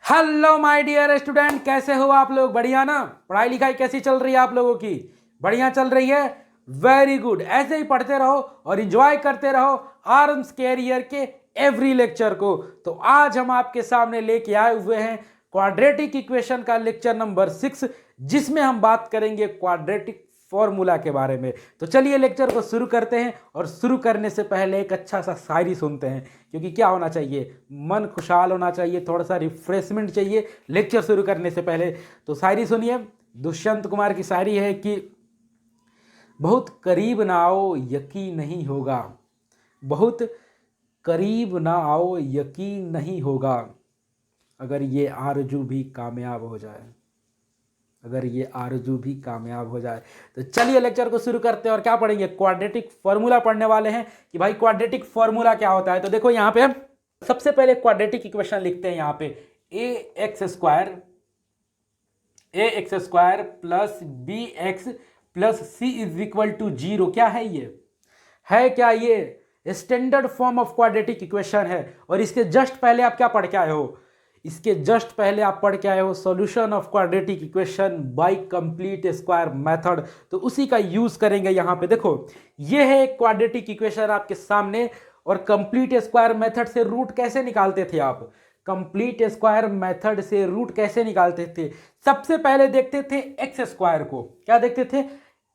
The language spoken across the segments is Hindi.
हेलो माय डियर स्टूडेंट, कैसे हो आप लोग? बढ़िया ना? पढ़ाई लिखाई कैसी चल रही है आप लोगों की? बढ़िया चल रही है। Very good. ऐसे ही पढ़ते रहो और एंजॉय करते रहो आर्म्स कैरियर के एवरी लेक्चर को। तो आज हम आपके सामने लेके आए हुए हैं क्वाड्रेटिक इक्वेशन का लेक्चर नंबर 6, जिसमें हम बात करेंगे क्वाड्रेटिक फॉर्मूला के बारे में। तो चलिए लेक्चर को शुरू करते हैं, और शुरू करने से पहले एक अच्छा सा शायरी सुनते हैं, क्योंकि क्या होना चाहिए, मन खुशहाल होना चाहिए, थोड़ा सा रिफ्रेशमेंट चाहिए लेक्चर शुरू करने से पहले। तो शायरी सुनिए। दुष्यंत कुमार की शायरी है कि बहुत करीब ना आओ यकीन नहीं होगा, बहुत करीब ना आओ यकीन नहीं होगा, अगर ये आरजू भी कामयाब हो जाए, अगर ये आरजू भी कामयाब हो जाए। तो चलिए लेक्चर को शुरू करते हैं। और क्या पढ़ेंगे? क्वाड्रेटिक फॉर्मूला पढ़ने वाले हैं कि भाई क्वाड्रेटिक फॉर्मूला क्या होता है। तो देखो यहाँ पे सबसे पहले क्वाड्रेटिक इक्वेशन लिखते हैं। यहाँ पे A X square plus B X plus C is equal to 0। क्या है ये? है क्या ये standard form of quadratic equation है। और इसके जस्ट पहले आप क्या पढ़ के आए हो? इसके जस्ट पहले आप पढ़ के आए हो solution of quadratic equation by complete square method. तो उसी का यूज करेंगे यहाँ पे। देखो ये है एक क्वाड्रेटिक इक्वेशन आपके सामने, और कंप्लीट स्क्वायर मेथड से रूट कैसे निकालते थे आप? कंप्लीट स्क्वायर मेथड से रूट कैसे निकालते थे? सबसे पहले देखते थे एक्स स्क्वायर को। क्या देखते थे?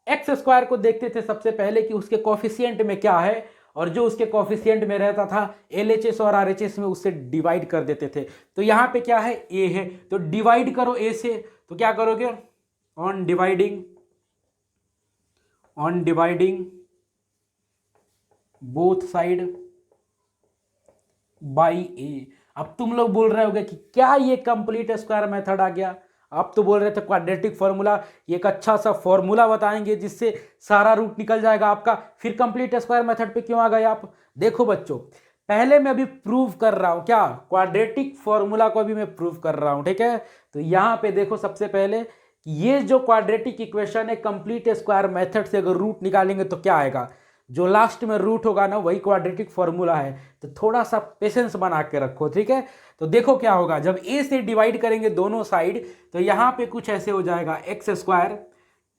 एक्स स्क्वायर को देखते थे सबसे पहले कि उसके कोफिशिएंट में क्या है, और जो उसके कोफिशिएंट में रहता था एलएचएस और आरएचएस में उससे डिवाइड कर देते थे। तो यहाँ पे क्या है? ए है, तो डिवाइड करो ए से। तो क्या करोगे? On dividing both side by A. अब तुम लोग बोल रहे होगे कि क्या ये कंप्लीट स्क्वायर मेथड आ गया? आप तो बोल रहे थे क्वाड्रेटिक फॉर्मूला, एक अच्छा सा फॉर्मूला बताएंगे जिससे सारा रूट निकल जाएगा आपका, फिर कंप्लीट स्क्वायर मेथड पे क्यों आ गए आप? देखो बच्चों, पहले मैं अभी प्रूव कर रहा हूं, क्या क्वाड्रेटिक फॉर्मूला को अभी मैं प्रूव कर रहा हूं, ठीक है? तो यहां पे देखो सबसे पहले कि ये जो क्वाड्रेटिक इक्वेशन है कंप्लीट स्क्वायर मेथड से अगर रूट निकालेंगे तो क्या आएगा? जो लास्ट में रूट होगा ना वही क्वाड्रेटिक फॉर्मूला है। तो थोड़ा सा पेशेंस बना के रखो, ठीक है? तो देखो क्या होगा जब ए से डिवाइड करेंगे दोनों साइड, तो यहां पे कुछ ऐसे हो जाएगा X square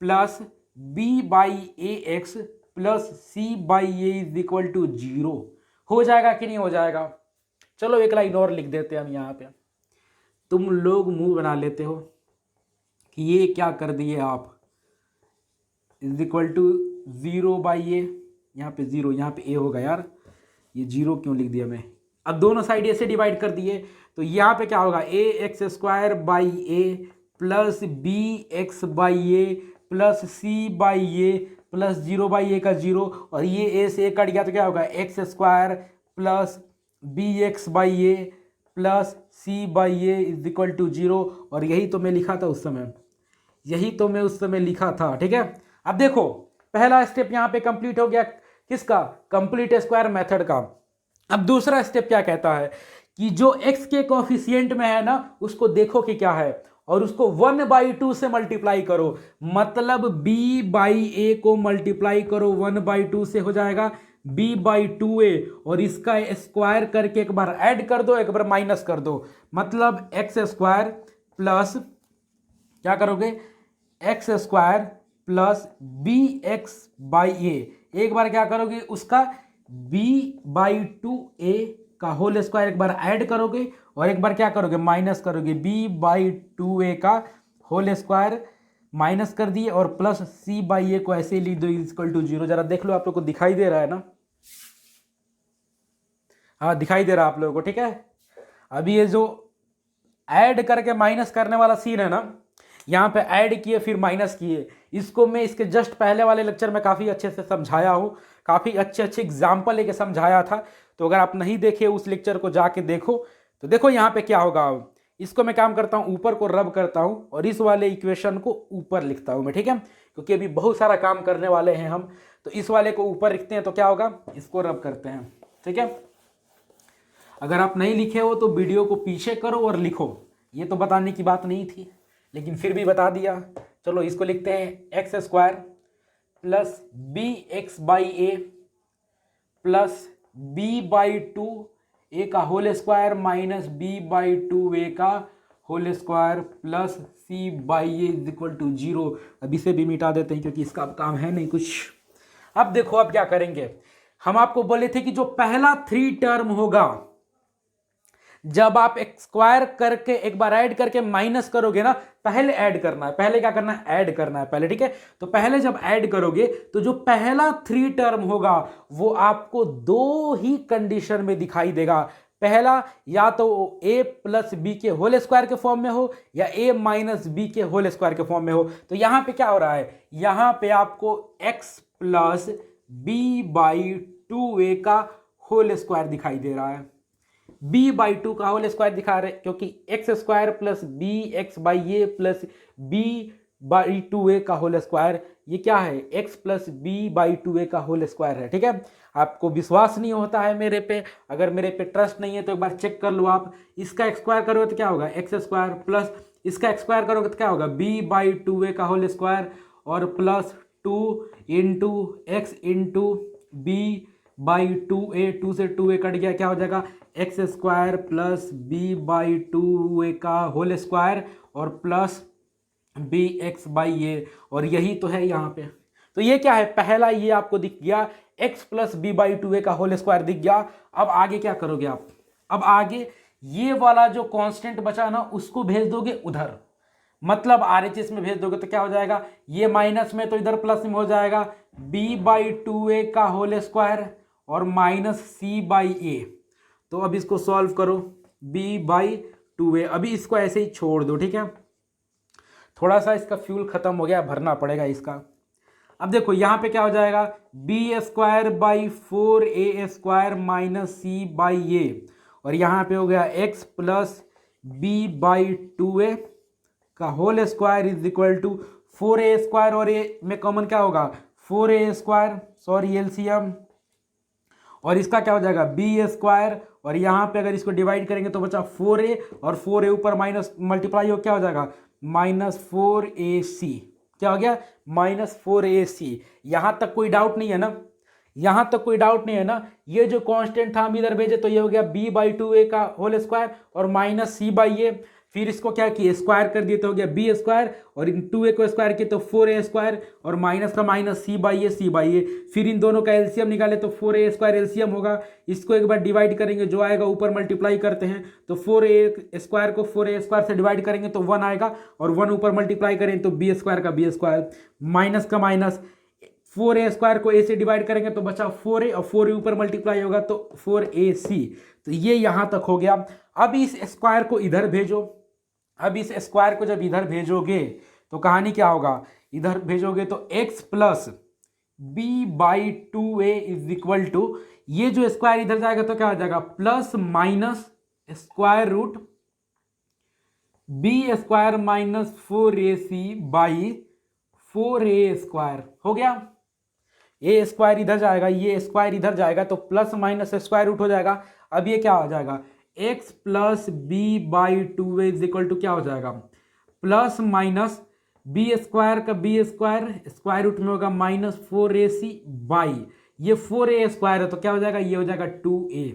plus B by A X plus C by A is equal to 0। हो जाएगा कि नहीं हो जाएगा? चलो एक लाइन और लिख देते हैं हम यहाँ पे। तुम लोग मुंह बना लेते हो कि ये क्या कर दिए आप, इज इक्वल टू 0 बाई ए। यहाँ पे 0, यहाँ पे ए होगा यार, ये 0 क्यों लिख दिया मैं? अब दोनों साइड ए से डिवाइड कर दिए, तो यहाँ पे क्या होगा? A X square by A plus B X by A plus C by A plus 0 by A का 0, और ये ए से ए कट गया तो क्या होगा? X square plus B X by A plus C by A is equal to 0। और यही तो मैं लिखा था उस समय, यही तो मैं उस समय लिखा था, ठीक है? अब देखो पहला स्टेप यहाँ पे कंप्लीट हो गया, किसका? कंप्लीट स्क्वायर मेथड का। अब दूसरा स्टेप क्या कहता है कि जो x के कोफिशिएंट में है ना उसको देखो कि क्या है, और उसको 1/2 से मल्टीप्लाई करो। मतलब b बाई ए को मल्टीप्लाई करो 1/2 से, हो जाएगा b/2a, और इसका स्क्वायर करके एक बार ऐड कर दो, एक बार माइनस कर दो। मतलब एक्स स्क्वायर प्लस क्या करोगे? X square plus B X by A, एक बार क्या करोगे? उसका b/2a का होल स्क्वायर एक बार ऐड करोगे, और एक बार क्या करोगे? माइनस करोगे। b/2a का होल स्क्वायर माइनस कर दिए, और प्लस c/a को ऐसे ही लिख दो इक्वल टू 0। जरा देख लो आप लोग को दिखाई दे रहा है ना? हाँ दिखाई दे रहा है आप लोगों को, ठीक है? अभी ये जो ऐड करके माइनस करने वाला सीन है ना, यहाँ पे ऐड किए फिर माइनस किए, इसको मैं इसके जस्ट पहले वाले लेक्चर में काफ़ी अच्छे से समझाया हूँ, काफ़ी अच्छे अच्छे एग्जाम्पल लेके समझाया था। तो अगर आप नहीं देखे उस लेक्चर को जाके देखो। तो देखो यहाँ पे क्या होगा, इसको मैं काम करता हूँ, ऊपर को रब करता हूँ और इस वाले इक्वेशन को ऊपर लिखता हूँ मैं, ठीक है? क्योंकि अभी बहुत सारा काम करने वाले हैं हम, तो इस वाले को ऊपर लिखते हैं। तो क्या होगा? इसको रब करते हैं, ठीक है? अगर आप नहीं लिखे हो तो वीडियो को पीछे करो और लिखो, ये तो बताने की बात नहीं थी लेकिन फिर भी बता दिया। चलो इसको लिखते हैं X square plus B X by A plus b/2 a का whole square minus b/2 a का whole square plus C by A is equal to 0। अब इसे भी मिटा देते हैं क्योंकि इसका अब काम है नहीं कुछ। अब देखो अब क्या करेंगे, हम आपको बोले थे कि जो पहला 3 टर्म होगा जब आप स्क्वायर करके एक बार ऐड करके माइनस करोगे ना, पहले ऐड करना है, पहले क्या करना है, ऐड करना है पहले, ठीक है। तो पहले जब ऐड करोगे तो जो पहला 3 टर्म होगा वो आपको 2 ही कंडीशन में दिखाई देगा। पहला, या तो a प्लस बी के होल स्क्वायर के फॉर्म में हो या a माइनस बी के होल स्क्वायर के फॉर्म में हो। तो यहां पे क्या हो रहा है, यहां पे आपको x plus B by 2a का होल स्क्वायर दिखाई दे रहा है, b बाई 2 का होल स्क्वायर दिखा रहे, क्योंकि X square plus B X by A plus B by 2a का होल स्क्वायर, ये क्या है, x plus B by 2a का होल स्क्वायर है, ठीक है। आपको विश्वास नहीं होता है मेरे पे, अगर मेरे पे ट्रस्ट नहीं है तो एक बार चेक कर लो आप। इसका स्क्वायर करोगे तो क्या होगा, एक्स स्क्वायर प्लस इसका स्क्वायर करोगे तो क्या होगा, b बाई 2a का होल स्क्वायर और plus 2 into X into B by 2a, 2 से 2a कट गया, क्या हो जाएगा, X square plus B by 2a का होल स्क्वायर और plus B X by A, और यही तो है यहाँ पे। तो ये क्या है, पहला ये आपको दिख गया, x plus B by 2a का होल स्क्वायर दिख गया। अब आगे क्या करोगे आप, अब आगे ये वाला जो कांस्टेंट बचा ना उसको भेज दोगे उधर, मतलब RHS में भेज दोगे तो क्या हो जाएगा, ये माइनस में तो इधर प्लस में हो जाएगा, b बाई 2a का होल स्क्वायर और माइनस c बाई ए। तो अब इसको सॉल्व करो, b बाई 2a, अभी इसको ऐसे ही छोड़ दो, ठीक है। थोड़ा सा इसका फ्यूल खत्म हो गया, भरना पड़ेगा इसका। अब देखो यहाँ पे क्या हो जाएगा, B square by 4a square minus C by A, और यहाँ पे हो गया x plus B by 2a का whole square is equal to 4a square, और ये में कॉमन क्या होगा, 4a स्क्वायर, सॉरी एलसीएम, और इसका क्या हो जाएगा बी स्क्वायर, और यहाँ पे अगर इसको डिवाइड करेंगे तो बचा 4a, और 4a ऊपर माइनस मल्टीप्लाई हो क्या हो जाएगा, माइनस 4ac, क्या हो गया, माइनस 4ac। यहाँ तक कोई डाउट नहीं है ना, यहाँ तक कोई डाउट नहीं है ना। ये जो कांस्टेंट था हम इधर भेजे तो ये हो गया b बाई 2a का होल स्क्वायर और माइनस c बाई ए, फिर इसको क्या किए, स्क्वायर कर दिए तो हो गया b स्क्वायर, और इन 2a को स्क्वायर किए तो 4a स्क्वायर, और माइनस का माइनस c बाई ए, फिर इन दोनों का एलसीएम निकाले तो 4a स्क्वायर एलसीएम होगा। इसको एक बार डिवाइड करेंगे, जो आएगा ऊपर मल्टीप्लाई करते हैं तो 4a स्क्वायर को 4a स्क्वायर से डिवाइड करेंगे तो 1 आएगा, और 1 ऊपर मल्टीप्लाई करें तो b स्क्वायर का b स्क्वायर, माइनस का माइनस, 4a स्क्वायर को a से डिवाइड करेंगे तो बचा 4a, और 4a ऊपर मल्टीप्लाई होगा तो 4ac। तो ये यहाँ तक हो गया। अब इस स्क्वायर को इधर भेजो, अब इस स्क्वायर को जब इधर भेजोगे तो कहानी क्या होगा, इधर भेजोगे तो x plus B by 2a is equal to, ये जो स्क्वायर इधर जाएगा तो क्या हो जाएगा, plus minus square root B square minus 4ac by 4a square हो गया। ए स्क्वायर इधर जाएगा, ये स्क्वायर इधर जाएगा तो प्लस माइनस स्क्वायर रूट हो जाएगा। अब ये क्या हो जाएगा, x plus B by 2a is equal to क्या हो जाएगा, प्लस माइनस बी स्क्वायर का बी स्क्वायर, स्क्वायर रूट में होगा माइनस 4ac बाई, ये 4a स्क्वायर है तो क्या हो जाएगा, ये हो जाएगा 2a,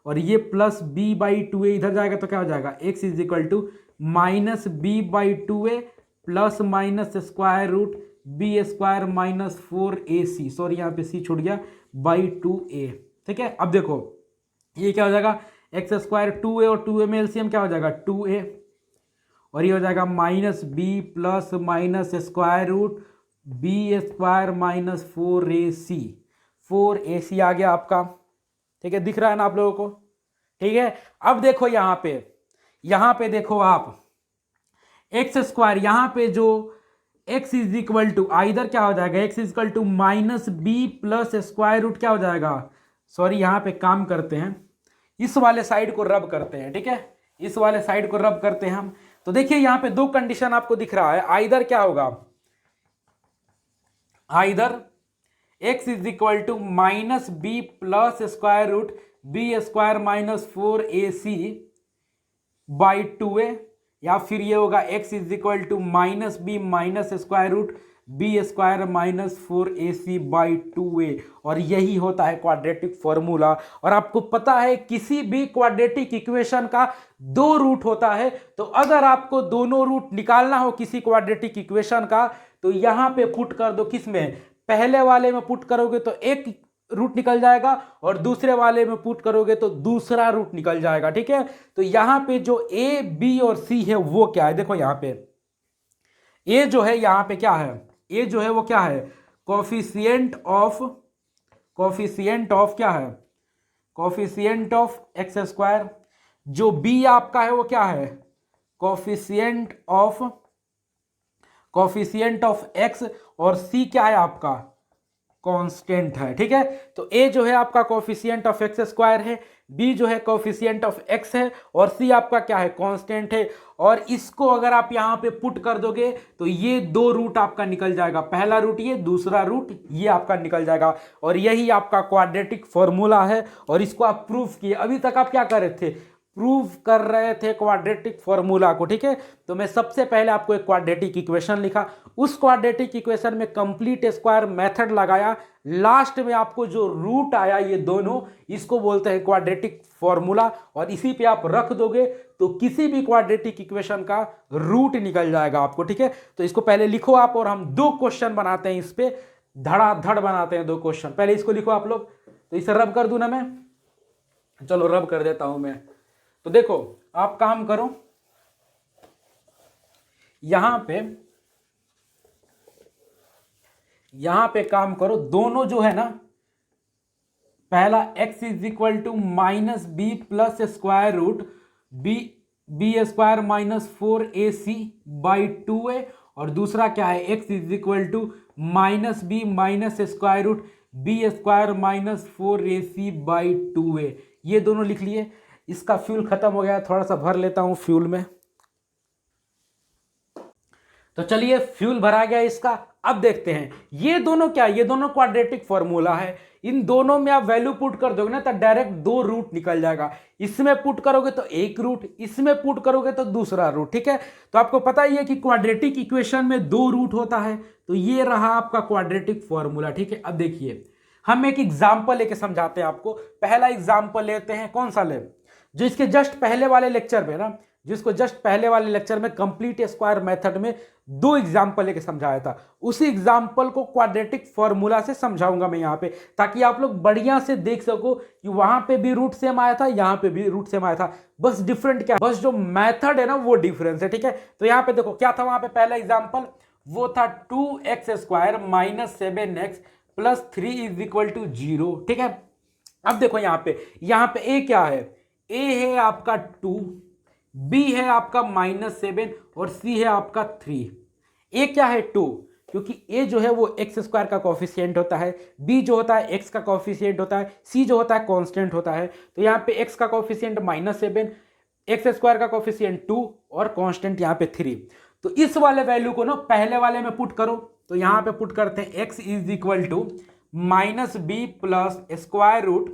और ये प्लस b बाई 2a इधर जाएगा तो क्या हो जाएगा, x is equal to minus b by 2a plus minus square root B square minus 4ac, sorry यहाँ पे c छूट गया, बाई 2a, ठीक है। अब देखो ये क्या हो जाएगा, एक्स स्क्वायर 2a और 2a में एलसीएम क्या हो जाएगा 2a, और ये हो जाएगा minus B plus minus square root B square minus 4ac आ गया आपका, ठीक है, दिख रहा है ना आप लोगों को, ठीक है। अब देखो यहाँ पे देखो आप एक्स स्क्वायर, यहाँ पे जो x इज इक्वल टू इधर क्या हो जाएगा, x is equal to minus B plus square root क्या हो जाएगा, सॉरी यहाँ पे काम करते हैं, इस वाले साइड को रब करते हैं, ठीक है, इस वाले साइड को रब करते हैं हम। तो देखिए यहाँ पे 2 कंडीशन आपको दिख रहा है, आइदर क्या होगा, either x is equal to minus B plus square root B square minus 4ac by 2a, या फिर ये होगा x is equal to minus B minus square root B square minus 4ac by 2a, और यही होता है क्वाड्रेटिक फॉर्मूला। और आपको पता है किसी भी क्वाड्रेटिक इक्वेशन का दो रूट होता है, तो अगर आपको दोनों रूट निकालना हो किसी क्वाड्रेटिक इक्वेशन का, तो यहां पे पुट कर दो। किसमें? पहले वाले में पुट करोगे तो एक रूट निकल जाएगा, और दूसरे वाले में पुट करोगे तो दूसरा रूट निकल जाएगा। ठीक है, तो यहां पे जो ए बी और सी है वो क्या है? देखो यहां पे ए जो है, यहां पे क्या है? ए जो है वो क्या है? कोफिशिएंट ऑफ क्या है? Coefficient of x square. जो बी आपका है वो क्या है? कोफिशिएंट ऑफ एक्स, और सी क्या है आपका? कांस्टेंट है। ठीक है, तो ए जो है आपका कोफिशिएंट ऑफ एक्स स्क्वायर है, बी जो है कोफिशिएंट ऑफ एक्स है, और सी आपका क्या है? कांस्टेंट है। और इसको अगर आप यहां पे पुट कर दोगे तो ये दो रूट आपका निकल जाएगा, पहला रूट ये, दूसरा रूट ये आपका निकल जाएगा, और यही आपका क्वाड्रेटिक फॉर्मूला है। और इसको आप प्रूफ किए। अभी तक आप क्या कर रहे थे? प्रूफ कर रहे थे क्वाड्रेटिक फॉर्मूला को। ठीक है, तो मैं सबसे पहले आपको एक क्वाड्रेटिक इक्वेशन लिखा, उस क्वाड्रेटिक इक्वेशन में कंप्लीट स्क्वायर मेथड लगाया, लास्ट में आपको जो रूट आया ये दोनों, इसको बोलते हैं क्वाड्रेटिक फॉर्मूला। और इसी पे आप रख दोगे तो किसी भी क्वाड्रेटिक इक्वेशन का रूट निकल जाएगा आपको। ठीक है, तो इसको पहले लिखो आप, और हम दो क्वेश्चन बनाते हैं इस पे, धड़ाधड़ बनाते हैं दो क्वेश्चन। पहले इसको लिखो आप लोग, तो इसे रब कर दूं ना मैं? चलो रब कर देता हूं मैं। तो देखो आप काम करो, यहां पे काम करो, दोनों जो है ना, पहला x is equal to minus B plus square root B square minus 4ac by 2a, और दूसरा क्या है? x is equal to minus B minus square root B square minus 4ac by 2a। ये दोनों लिख लिए। इसका फ्यूल खत्म हो गया, थोड़ा सा भर लेता हूं फ्यूल में। तो चलिए फ्यूल भरा गया इसका। अब देखते हैं ये दोनों क्या है? ये दोनों क्वाड्रेटिक फॉर्मूला है। इन दोनों में आप वैल्यू पुट कर दोगे ना तो डायरेक्ट दो रूट निकल जाएगा। इसमें पुट करोगे तो एक रूट, इसमें पुट करोगे तो दूसरा रूट। ठीक है, तो आपको पता ही है कि क्वाड्रेटिक इक्वेशन में दो रूट होता है। तो ये रहा आपका क्वाड्रेटिक फॉर्मूला। ठीक है, अब देखिए हम एक एग्जाम्पल लेके समझाते हैं आपको। पहला एग्जाम्पल लेते हैं, कौन सा ले? जो इसके जस्ट पहले वाले लेक्चर में ना, जिसको जस्ट पहले वाले लेक्चर में कंप्लीट स्क्वायर मेथड में दो एग्जाम्पल लेके समझाया था, उसी एग्जाम्पल को क्वाड्रेटिक फॉर्मूला से समझाऊंगा मैं यहाँ पे, ताकि आप लोग बढ़िया से देख सको कि वहां पे भी रूट सेम आया था, यहाँ पे भी रूट सेम आया था, बस डिफरेंट क्या है? बस जो मेथड है ना वो डिफरेंस है। ठीक है, तो यहाँ पे देखो क्या था वहां पे पहला एग्जाम्पल, वो था 2x square minus 7x plus 3 is equal to 0। ठीक है, अब देखो यहाँ पे ए क्या है? ए है आपका 2, बी है आपका माइनस 7, और सी है आपका 3। ए क्या है? 2, क्योंकि ए जो है वो एक्स स्क्वायर का कोफिशिएंट होता है, बी जो होता है एक्स का कोफिशिएंट होता है, सी जो होता है कांस्टेंट होता है। तो यहाँ पे एक्स का कोफिशिएंट माइनस 7, एक्स स्क्वायर का कोफिशिएंट 2, और कांस्टेंट यहाँ पे 3। तो इस वाले वैल्यू को ना पहले वाले में पुट करो, तो यहाँ पे पुट करते हैं X is equal to minus B plus square root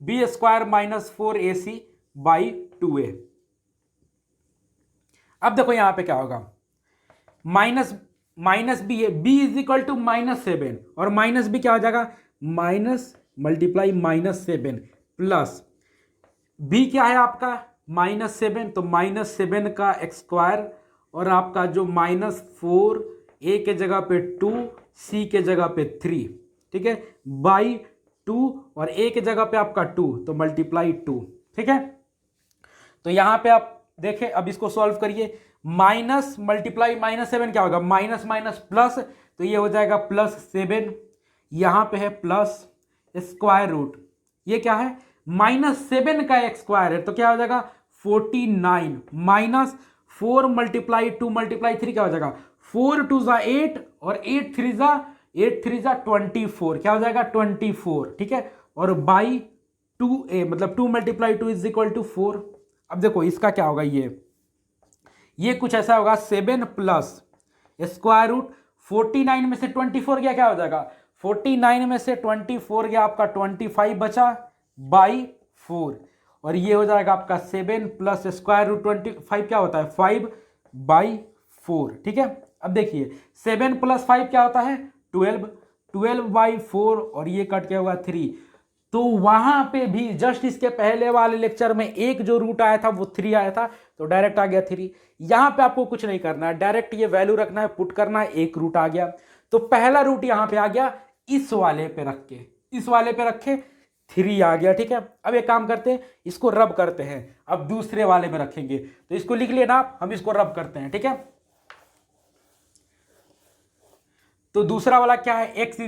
B square minus 4ac by 2a। अब देखो यहां पे क्या होगा, माइनस बी है, B is equal to minus 7, और माइनस बी क्या हो जाएगा? Minus multiply minus 7 plus B क्या है आपका? माइनस 7, तो माइनस 7 का एक्स स्क्वायर, और आपका जो माइनस 4, ए के जगह पे 2, सी के जगह पे 3। ठीक है, बाई 2, और ए के जगह पे आपका 2, तो मल्टीप्लाई 2। ठीक है, तो यहां पे आप देखें, अब इसको सॉल्व करिए। माइनस मल्टीप्लाई माइनस 7 क्या होगा? माइनस माइनस प्लस, तो ये हो जाएगा प्लस 7, यहां पे है प्लस स्क्वायर रूट, ये क्या है? माइनस 7 का एक्स स्क्वायर है, तो क्या हो जाएगा? 49 माइनस 4 मल्टीप्लाई 2 मल्टीप्लाई 3 क्या हो जाएगा? 4 2 जा 8, और 8 3 जा 24, क्या हो जाएगा? 24। ठीक है, और बाई 2a, मतलब 2 मल्टीप्लाई 2 इज इक्वल टू 4। अब देखो इसका क्या होगा, ये कुछ ऐसा होगा, 7 प्लस स्क्वायर रूट 49 में से 24 गया, क्या हो जाएगा? 49 में से 24 गया आपका 25 बचा बाई 4, और ये हो जाएगा आपका 7 प्लस स्क्वायर रूट 25 क्या होता है? 5 बाई 4। ठीक है, अब देखिए 7 + 5 क्या होता है 12, 12/4 और ये कट क्या हुआ 3। तो वहां पे भी जस्ट इसके पहले वाले लेक्चर में एक जो रूट आया था वो 3 आया था, तो डायरेक्ट आ गया 3। यहां पे आपको कुछ नहीं करना है, डायरेक्ट ये वैल्यू रखना है, पुट करना है, एक रूट आ गया। तो पहला रूट यहां पे आ गया, इस वाले पे रख के, इस वाले पे रखे 3 आ गया। ठीक है, अब एक काम करते हैं, इसको रब करते हैं। अब दूसरे वाले में रखेंगे, तो इसको लिख लेना आप, हम इसको रब करते हैं। ठीक है, तो दूसरा वाला क्या है, x =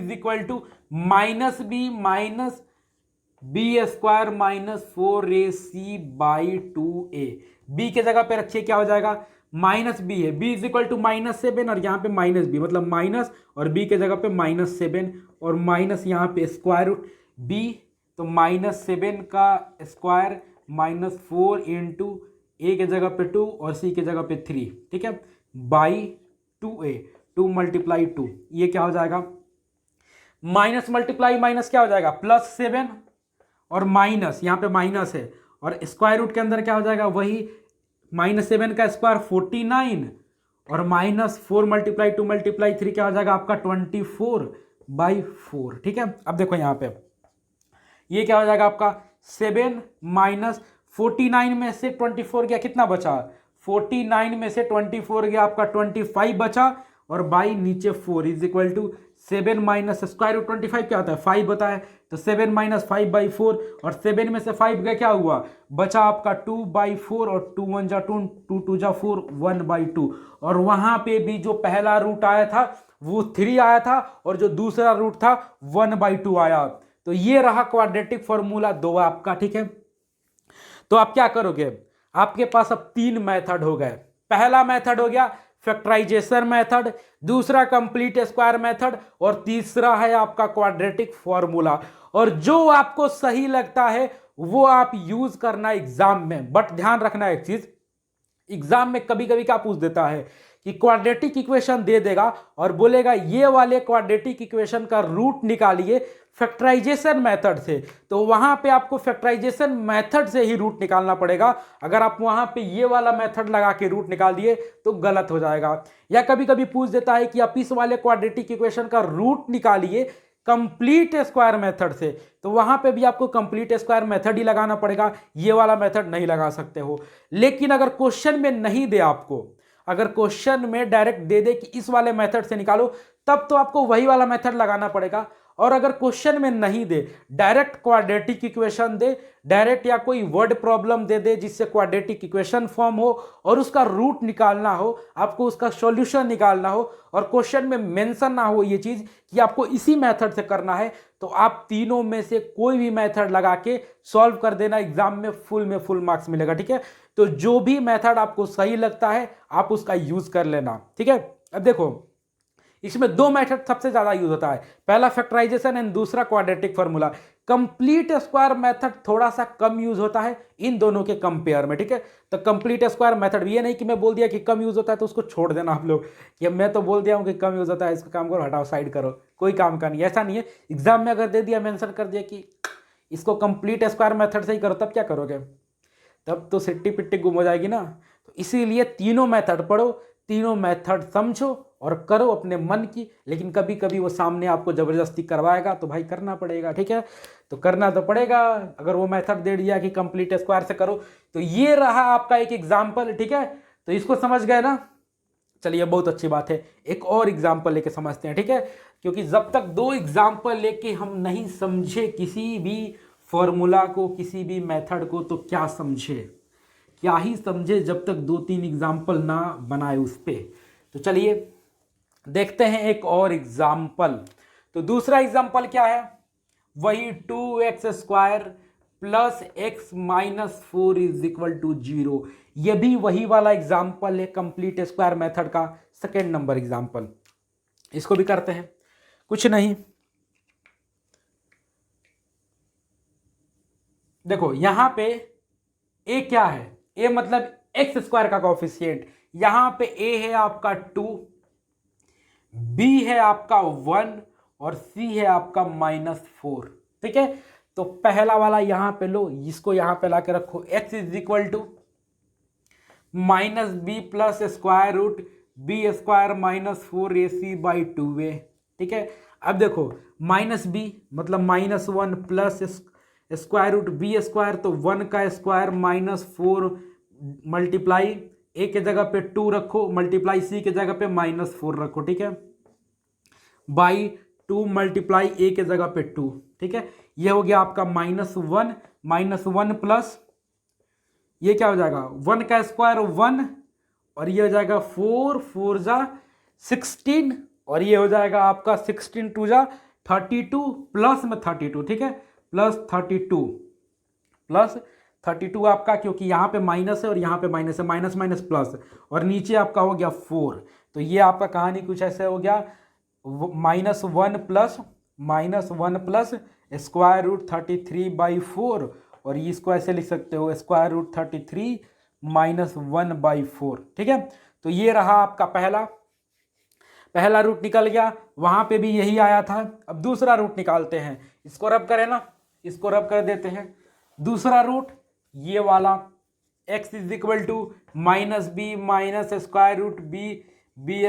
-b -4ac/2a। b के जगह पे रखिए, क्या हो जाएगा, -b है, b = -7 और यहाँ पे -b, मतलब माइनस और b के जगह पे -7 और माइनस यहाँ पे स्क्वायर रूट b, तो -7 का स्क्वायर -4 इंटू a के जगह पे 2 और c के जगह पे 3। ठीक है, बाई 2a, 2 × 2, ये क्या हो जाएगा, माइनस मल्टीप्लाई माइनस क्या हो जाएगा, +7 और माइनस यहाँ पे माइनस है और स्क्वायर रूट के अंदर क्या हो जाएगा, वही -7 का स्क्वायर 49 और -4 × 2 × 3 क्या हो जाएगा आपका 24/4। ठीक है, अब देखो यहाँ पे ये क्या हो जाएगा आपका 7 - 49 में से 24 गया, कितना बचा, 49 में से 24 गया आपका 25 बचा और बाई नीचे 4 = 7 माइनस स्क्वायर रूट 25 क्या होता है 5 होता है, तो 7 - 5/4 और 7 में से 5 गया, क्या हुआ, बचा आपका 2/4 और 2 × 1 = 2, 2 × 2 = 4, 1/2। और वहां पे भी जो पहला रूट आया था वो 3 आया था और जो दूसरा रूट था 1/2 आया। तो ये रहा क्वाड्रेटिक फॉर्मूला 2 आपका। ठीक है, तो आप क्या करोगे, आपके पास अब 3 मेथड हो गए। पहला मेथड हो गया फैक्टराइजेशन मेथड, दूसरा कंप्लीट स्क्वायर मेथड और तीसरा है आपका क्वाड्रेटिक फॉर्मूला। और जो आपको सही लगता है वो आप यूज करना एग्जाम में। बट ध्यान रखना एक चीज, एग्जाम में कभी कभी क्या पूछ देता है कि क्वाड्रेटिक इक्वेशन दे देगा और बोलेगा ये वाले क्वाड्रेटिक इक्वेशन का रूट निकालिए फैक्टराइजेशन मेथड से, तो वहां पे आपको फैक्टराइजेशन मेथड से ही रूट निकालना पड़ेगा। अगर आप वहां पे ये वाला मेथड लगा के रूट निकाल दिए तो गलत हो जाएगा। या कभी कभी पूछ देता है कि आप इस वाले क्वाड्रेटिक इक्वेशन का रूट निकालिए कंप्लीट स्क्वायर मेथड से, तो वहां पे भी आपको कंप्लीट स्क्वायर मेथड ही लगाना पड़ेगा, ये वाला मेथड नहीं लगा सकते हो। लेकिन अगर क्वेश्चन में नहीं दे आपको, अगर क्वेश्चन में डायरेक्ट दे दे कि इस वाले मेथड से निकालो, तब तो आपको वही वाला मेथड लगाना पड़ेगा। और अगर क्वेश्चन में नहीं दे, डायरेक्ट क्वाड्रेटिक इक्वेशन दे, डायरेक्ट या कोई वर्ड प्रॉब्लम दे दे जिससे क्वाड्रेटिक इक्वेशन फॉर्म हो और उसका रूट निकालना हो, आपको उसका सॉल्यूशन निकालना हो और क्वेश्चन में मेंशन ना हो ये चीज कि आपको इसी मेथड से करना है, तो आप तीनों में से कोई भी मेथड लगा के सॉल्व कर देना, एग्जाम में फुल मार्क्स मिलेगा। ठीक है, तो जो भी मेथड आपको सही लगता है आप उसका यूज कर लेना। ठीक है, अब देखो इसमें 2 मेथड सबसे ज्यादा यूज होता है, पहला फैक्टराइजेशन एंड दूसरा quadratic formula. Complete square method थोड़ा सा कम यूज होता है इन दोनों के कंपेयर में। ठीक है, तो कंप्लीट स्क्वायर मेथड, ये नहीं कि मैं बोल दिया कि कम यूज होता है तो उसको छोड़ देना आप लोग, कि मैं तो बोल दिया हूं कि कम यूज होता है, इसका काम करो, हटाओ, साइड करो, कोई काम का नहीं, ऐसा नहीं है। एग्जाम में अगर दे दिया, मेंशन कर दिया कि इसको कंप्लीट स्क्वायर मेथड से ही करो, तब क्या करोगे, तब तो सिट्टी पिट्टी गुम हो जाएगी ना। तो इसीलिए तीनों मेथड पढ़ो, तीनों मेथड समझो और करो अपने मन की। लेकिन कभी कभी वो सामने आपको जबरदस्ती करवाएगा तो भाई करना पड़ेगा। ठीक है, तो करना तो पड़ेगा। अगर वो मेथड दे दिया कि कंप्लीट स्क्वायर से करो, तो ये रहा आपका एक एग्जाम्पल। ठीक है, तो इसको समझ गए ना, चलिए बहुत अच्छी बात है। एक और एग्जाम्पल लेके समझते हैं। ठीक है, क्योंकि जब तक 2 एग्जाम्पल लेके हम नहीं समझे किसी भी फॉर्मूला को, किसी भी मेथड को, तो क्या समझे, क्या ही समझे जब तक 2-3 एग्जाम्पल ना बनाए उस पर। तो चलिए देखते हैं एक और एग्जाम्पल। तो दूसरा एग्जाम्पल क्या है, वही 2x² + x - 4 = 0। यह भी वही वाला एग्जाम्पल है कंप्लीट स्क्वायर मेथड का, सेकेंड नंबर एग्जाम्पल। इसको भी करते हैं, कुछ नहीं, देखो यहां पे a क्या है, a मतलब x² का कोएफिशिएंट। यहां पे a है आपका 2, b है आपका 1 और c है आपका -4। ठीक है, तो पहला वाला यहां पे लो, इसको यहां पे ला के रखो, x = -b + B square minus 4ac/2a। ठीक है, अब देखो माइनस बी मतलब -1 plus square root B square, तो 1 का स्क्वायर -4 मल्टीप्लाई ए के जगह पे 2 रखो, मल्टीप्लाई सी के जगह पे -4 रखो। ठीक है, बाई 2 मल्टीप्लाई ए के जगह पे 2। ठीक है, ये हो गया आपका -1 प्लस ये क्या हो जाएगा 1 का स्क्वायर 1 और ये हो जाएगा 4 4 जा 16 और ये हो जाएगा आपका 16 2 जा 32 प्लस में 32। ठीक है, प्लस 32 आपका, क्योंकि यहाँ पे माइनस है और यहाँ पे माइनस है, माइनस माइनस प्लस, और नीचे आपका हो गया 4। तो ये आपका कहानी कुछ ऐसे हो गया -1 प्लस स्क्वायर रूट 33/4, और इसको ऐसे लिख सकते हो स्क्वायर रूट 33 -1/4। ठीक है, तो ये रहा आपका पहला रूट निकल गया, वहां पे भी यही आया था। अब दूसरा रूट निकालते हैं, इसको रब करें ना, इसको रब कर देते हैं। दूसरा रूट ये वाला x is equal to -b minus square root B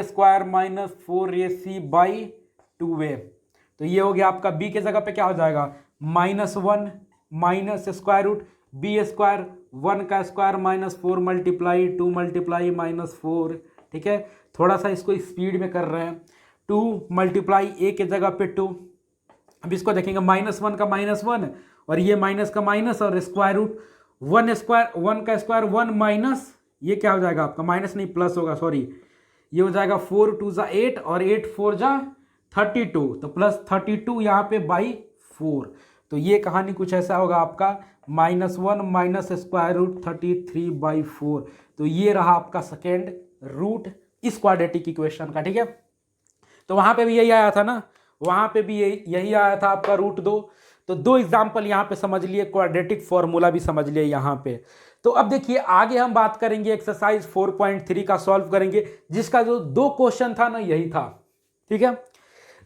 square -4ac/2a। तो ये हो गया आपका b के जगह पे क्या हो जाएगा -1 minus square root B square 1 का स्क्वायर -4 मल्टीप्लाई 2 मल्टीप्लाई -4। ठीक है, थोड़ा सा इसको स्पीड में कर रहे हैं। 2 मल्टीप्लाई ए के जगह पे 2। अब इसको देखेंगे -1 का -1 और ये माइनस का माइनस और स्क्वायर रूट 1 का स्क्वायर 1 माइनस ये क्या हो जाएगा आपका माइनस नहीं प्लस होगा, सॉरी, ये हो जाएगा 4 2 जा 8 और 8 4 जा 32, तो प्लस 32 यहाँ पे बाई 4। तो ये कहानी कुछ ऐसा होगा आपका -1 माइनस स्क्वायर रूट 33/4। तो ये रहा आपका सेकेंड रूट इस क्वाड्रेटिक इक्वेशन का। ठीक है, तो वहां पे भी यही आया था ना, वहां पे भी यही आया था आपका √2। तो 2 एग्जाम्पल यहाँ पे समझ लिए, क्वाड्रेटिक फॉर्मूला भी समझ लिए यहाँ पे। तो अब देखिए आगे हम बात करेंगे एक्सरसाइज 4.3 का सॉल्व करेंगे, जिसका जो 2 क्वेश्चन था ना यही था। ठीक है,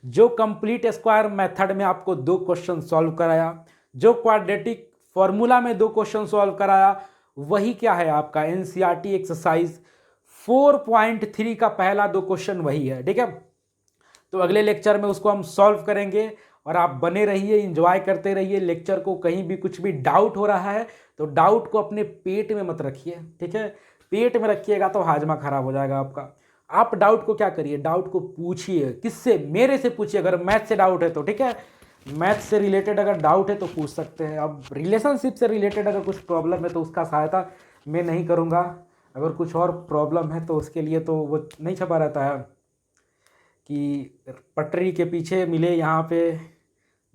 जो कंप्लीट स्क्वायर मेथड में आपको 2 क्वेश्चन सॉल्व कराया, जो क्वाड्रेटिक फॉर्मूला में 2 क्वेश्चन सॉल्व कराया, वही क्या है आपका एनसीईआरटी एक्सरसाइज 4.3 का पहला 2 क्वेश्चन वही है। ठीक है, तो अगले लेक्चर में उसको हम सॉल्व करेंगे और आप बने रहिए, एंजॉय करते रहिए लेक्चर को। कहीं भी कुछ भी डाउट हो रहा है तो डाउट को अपने पेट में मत रखिए। ठीक है, पेट में रखिएगा तो हाजमा खराब हो जाएगा आपका। आप डाउट को क्या करिए, डाउट को पूछिए। किससे? मेरे से पूछिए अगर मैथ से डाउट है तो। ठीक है, मैथ से रिलेटेड अगर डाउट है तो पूछ सकते हैं। अब रिलेशनशिप से रिलेटेड अगर कुछ प्रॉब्लम है तो उसका सहायता मैं नहीं करूँगा। अगर कुछ और प्रॉब्लम है तो उसके लिए तो वो नहीं छपा रहता है कि पटरी के पीछे मिले यहाँ पे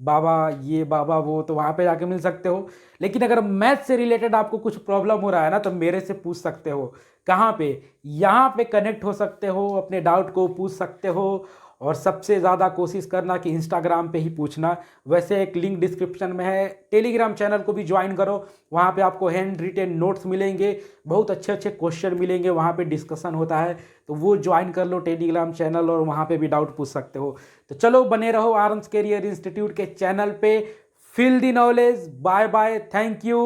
बाबा ये बाबा वो, तो वहाँ पे जाके मिल सकते हो। लेकिन अगर मैथ से रिलेटेड आपको कुछ प्रॉब्लम हो रहा है ना तो मेरे से पूछ सकते हो। कहाँ पे? यहाँ पे कनेक्ट हो सकते हो, अपने डाउट को पूछ सकते हो। और सबसे ज़्यादा कोशिश करना कि इंस्टाग्राम पे ही पूछना। वैसे एक लिंक डिस्क्रिप्शन में है, टेलीग्राम चैनल को भी ज्वाइन करो, वहाँ पे आपको हैंड रिटेन नोट्स मिलेंगे, बहुत अच्छे अच्छे क्वेश्चन मिलेंगे, वहाँ पे डिस्कशन होता है। तो वो ज्वाइन कर लो टेलीग्राम चैनल और वहाँ पे भी डाउट पूछ सकते हो। तो चलो बने रहो आर्म्स कैरियर इंस्टीट्यूट के चैनल पे। Feel the knowledge. Bye bye, thank you.